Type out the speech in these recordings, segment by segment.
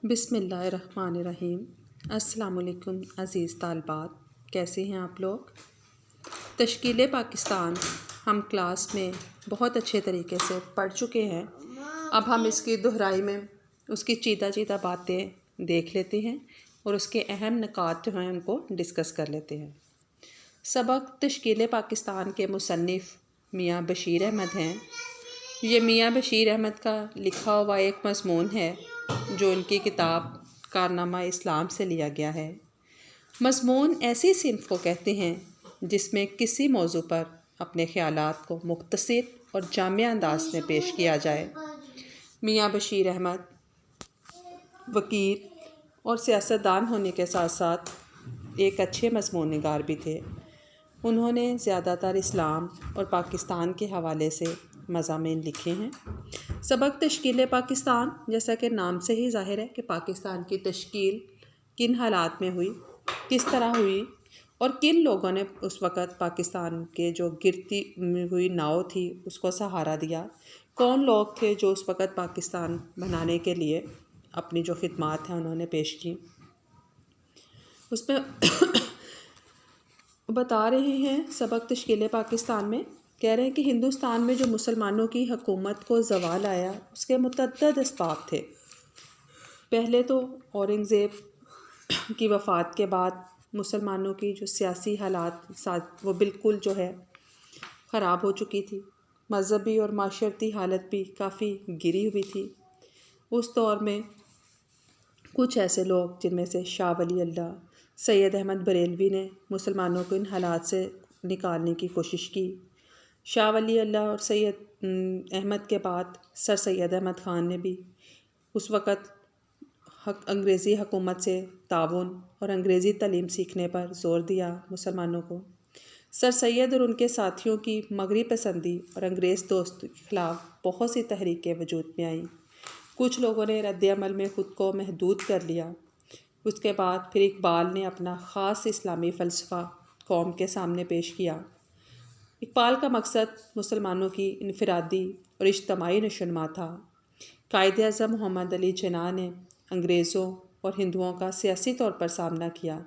بسم اللہ الرحمن الرحیم۔ السلام علیکم عزیز طالبات، کیسے ہیں آپ لوگ؟ تشکیل پاکستان ہم کلاس میں بہت اچھے طریقے سے پڑھ چکے ہیں۔ اب ہم اس کی دہرائی میں اس کی چیدہ چیدہ باتیں دیکھ لیتے ہیں اور اس کے اہم نکات جو ہیں ان کو ڈسکس کر لیتے ہیں۔ سبق تشکیل پاکستان کے مصنف میاں بشیر احمد ہیں۔ یہ میاں بشیر احمد کا لکھا ہوا ایک مضمون ہے جو ان کی کتاب کارنامہ اسلام سے لیا گیا ہے۔ مضمون ایسی صنف کو کہتے ہیں جس میں کسی موضوع پر اپنے خیالات کو مختصر اور جامع انداز میں پیش کیا جائے۔ میاں بشیر احمد وکیل اور سیاستدان ہونے کے ساتھ ساتھ ایک اچھے مضمون نگار بھی تھے۔ انہوں نے زیادہ تر اسلام اور پاکستان کے حوالے سے مضامین لکھے ہیں۔ سبق تشکیل پاکستان، جیسا کہ نام سے ہی ظاہر ہے کہ پاکستان کی تشکیل کن حالات میں ہوئی، کس طرح ہوئی اور کن لوگوں نے اس وقت پاکستان کے جو گرتی ہوئی ناؤ تھی اس کو سہارا دیا، کون لوگ تھے جو اس وقت پاکستان بنانے کے لیے اپنی جو خدمات ہیں انہوں نے پیش کی۔ اس میں بتا رہے ہیں سبق تشکیل پاکستان میں، کہہ رہے ہیں کہ ہندوستان میں جو مسلمانوں کی حکومت کو زوال آیا اس کے متعدد اسباب تھے۔ پہلے تو اورنگزیب کی وفات کے بعد مسلمانوں کی جو سیاسی حالات وہ بالکل جو ہے خراب ہو چکی تھی، مذہبی اور معاشرتی حالت بھی کافی گری ہوئی تھی۔ اس دور میں کچھ ایسے لوگ جن میں سے شاہ ولی اللہ، سید احمد بریلوی نے مسلمانوں کو ان حالات سے نکالنے کی کوشش کی۔ شاہ ولی اللہ اور سید احمد کے بعد سر سید احمد خان نے بھی اس وقت انگریزی حکومت سے تعاون اور انگریزی تعلیم سیکھنے پر زور دیا مسلمانوں کو۔ سر سید اور ان کے ساتھیوں کی مغرب پسندی اور انگریز دوست کے خلاف بہت سی تحریکیں وجود میں آئیں۔ کچھ لوگوں نے رد عمل میں خود کو محدود کر لیا۔ اس کے بعد پھر اقبال نے اپنا خاص اسلامی فلسفہ قوم کے سامنے پیش کیا۔ اقبال کا مقصد مسلمانوں کی انفرادی اور اجتماعی نشوونما تھا۔ قائد اعظم محمد علی جناح نے انگریزوں اور ہندوؤں کا سیاسی طور پر سامنا کیا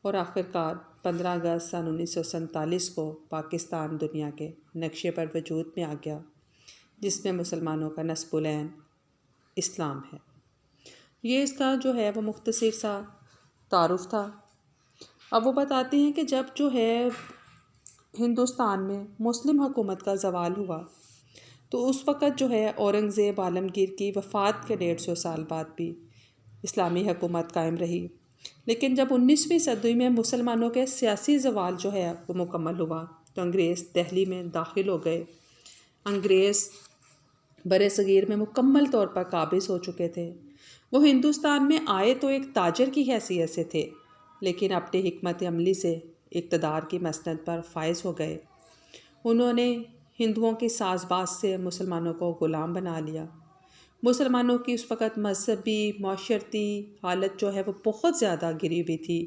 اور آخرکار 15 اگست سن 1947 کو پاکستان دنیا کے نقشے پر وجود میں آ گیا، جس میں مسلمانوں کا نصب العین اسلام ہے۔ یہ اس کا جو ہے وہ مختصر سا تعارف تھا۔ اب وہ بتاتے ہیں کہ جب جو ہے ہندوستان میں مسلم حکومت کا زوال ہوا تو اس وقت جو ہے اورنگزیب عالمگیر کی وفات کے 150 سال بعد بھی اسلامی حکومت قائم رہی۔ لیکن جب 19ویں صدی میں مسلمانوں کے سیاسی زوال جو ہے وہ مکمل ہوا تو انگریز دہلی میں داخل ہو گئے۔ انگریز بر صغیر میں مکمل طور پر قابض ہو چکے تھے۔ وہ ہندوستان میں آئے تو ایک تاجر کی حیثیت سے تھے، لیکن اپنی حکمت عملی سے اقتدار کی مسند پر فائز ہو گئے۔ انہوں نے ہندوؤں کی ساز باز سے مسلمانوں کو غلام بنا لیا۔ مسلمانوں کی اس وقت مذہبی معاشرتی حالت جو ہے وہ بہت زیادہ گری ہوئی تھی۔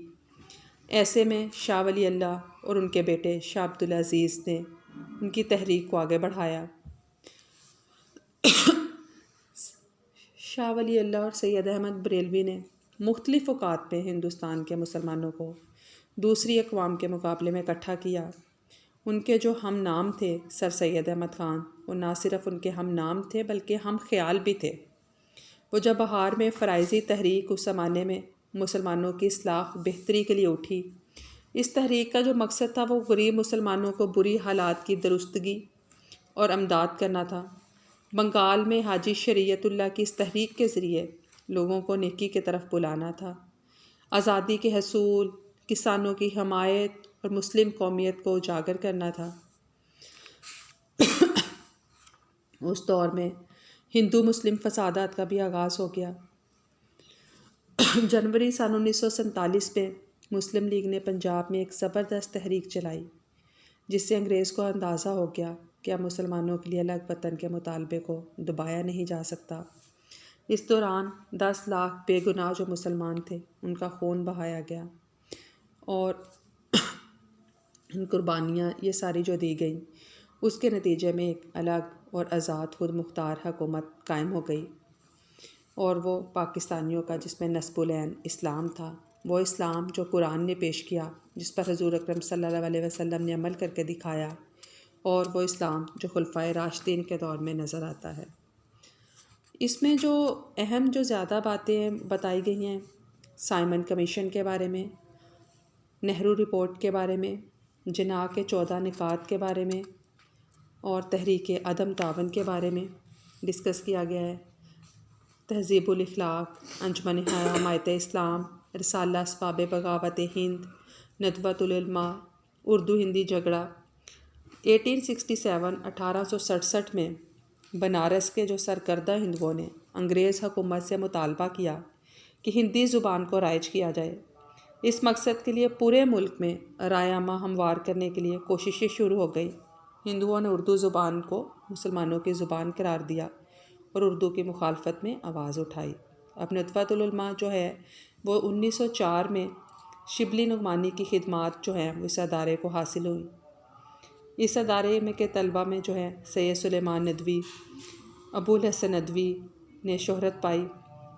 ایسے میں شاہ ولی اللہ اور ان کے بیٹے شاہ عبدالعزیز نے ان کی تحریک کو آگے بڑھایا۔ شاہ ولی اللہ اور سید احمد بریلوی نے مختلف اوقات میں ہندوستان کے مسلمانوں کو دوسری اقوام کے مقابلے میں اکٹھا کیا۔ ان کے جو ہم نام تھے سر سید احمد خان، وہ نہ صرف ان کے ہم نام تھے بلکہ ہم خیال بھی تھے۔ وہ جب بہار میں فرائضی تحریک اس زمانے میں مسلمانوں کی اصلاح بہتری کے لیے اٹھی، اس تحریک کا جو مقصد تھا وہ غریب مسلمانوں کو بری حالات کی درستگی اور امداد کرنا تھا۔ بنگال میں حاجی شریعت اللہ کی اس تحریک کے ذریعے لوگوں کو نیکی کی طرف بلانا تھا، آزادی کے حصول، کسانوں کی حمایت اور مسلم قومیت کو اجاگر کرنا تھا۔ اس دور میں ہندو مسلم فسادات کا بھی آغاز ہو گیا۔ جنوری سن 1947 میں مسلم لیگ نے پنجاب میں ایک زبردست تحریک چلائی، جس سے انگریز کو اندازہ ہو گیا کہ اب مسلمانوں کے لیے الگ وطن کے مطالبے کو دبایا نہیں جا سکتا۔ اس دوران 10 لاکھ بے گناہ جو مسلمان تھے ان کا خون بہایا گیا اور ان قربانیاں یہ ساری جو دی گئیں اس کے نتیجے میں ایک الگ اور آزاد خود مختار حکومت قائم ہو گئی۔ اور وہ پاکستانیوں کا جس میں نصب العین اسلام تھا، وہ اسلام جو قرآن نے پیش کیا، جس پر حضور اکرم صلی اللہ علیہ وسلم نے عمل کر کے دکھایا، اور وہ اسلام جو خلفائے راشدین کے دور میں نظر آتا ہے۔ اس میں جو اہم جو زیادہ باتیں بتائی گئی ہیں سائمن کمیشن کے بارے میں، نہرو رپورٹ کے بارے میں، جناح کے 14 نکات کے بارے میں، اور تحریک عدم تعاون کے بارے میں ڈسکس کیا گیا ہے۔ تہذیب الاخلاق، انجمن حمایت اسلام، رسالہ اسباب بغاوت ہند، ندوۃ العلماء، اردو ہندی جھگڑا۔ 1867 میں بنارس کے جو سرکردہ ہندوؤں نے انگریز حکومت سے مطالبہ کیا کہ ہندی زبان کو رائج کیا جائے۔ اس مقصد کے لیے پورے ملک میں رائے عامہ ہموار کرنے کے لیے کوششیں شروع ہو گئی۔ ہندوؤں نے اردو زبان کو مسلمانوں کی زبان قرار دیا اور اردو کی مخالفت میں آواز اٹھائی۔ اب ندوۃ العلماء جو ہے وہ 1904 میں شبلی نعمانی کی خدمات جو ہیں وہ اس ادارے کو حاصل ہوئی۔ اس ادارے میں کے طلبہ میں جو ہے سید سلیمان ندوی، ابو الحسن ندوی نے شہرت پائی۔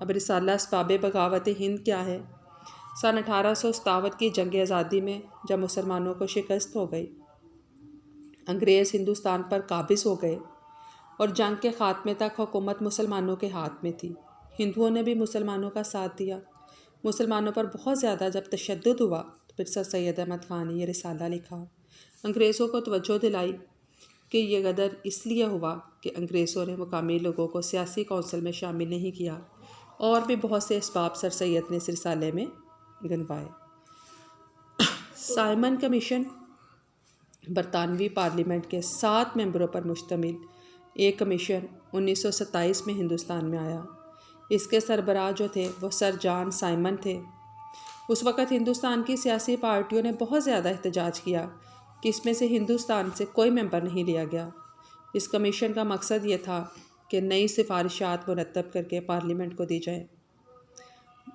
اب رسالہ اسباب بغاوت ہند کیا ہے؟ سن 1857 کی جنگ آزادی میں جب مسلمانوں کو شکست ہو گئی، انگریز ہندوستان پر قابض ہو گئے اور جنگ کے خاتمے تک حکومت مسلمانوں کے ہاتھ میں تھی۔ ہندوؤں نے بھی مسلمانوں کا ساتھ دیا۔ مسلمانوں پر بہت زیادہ جب تشدد ہوا تو پھر سر سید احمد خان نے یہ رسالہ لکھا، انگریزوں کو توجہ دلائی کہ یہ غدر اس لیے ہوا کہ انگریزوں نے مقامی لوگوں کو سیاسی کونسل میں شامل نہیں کیا، اور بھی بہت سے اسباب سر سید نے اس رسالے میں گنوائے۔ سائمن کمیشن برطانوی پارلیمنٹ کے 7 ممبروں پر مشتمل ایک کمیشن 1927 میں ہندوستان میں آیا۔ اس کے سربراہ جو تھے وہ سر جان سائمن تھے۔ اس وقت ہندوستان کی سیاسی پارٹیوں نے بہت زیادہ احتجاج کیا کہ اس میں سے ہندوستان سے کوئی ممبر نہیں لیا گیا۔ اس کمیشن کا مقصد یہ تھا کہ نئی سفارشات مرتب کر کے پارلیمنٹ کو دی جائیں۔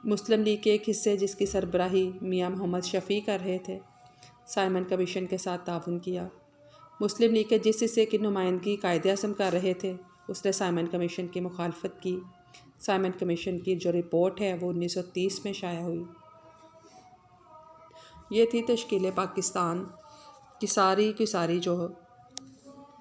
مسلم لیگ کے ایک حصے جس کی سربراہی میاں محمد شفیع کر رہے تھے، سائمن کمیشن کے ساتھ تعاون کیا۔ مسلم لیگ کے جس حصے کی نمائندگی قائد اعظم کر رہے تھے، اس نے سائمن کمیشن کی مخالفت کی۔ سائمن کمیشن کی جو رپورٹ ہے وہ 1930 میں شائع ہوئی۔ یہ تھی تشکیل پاکستان کی ساری جو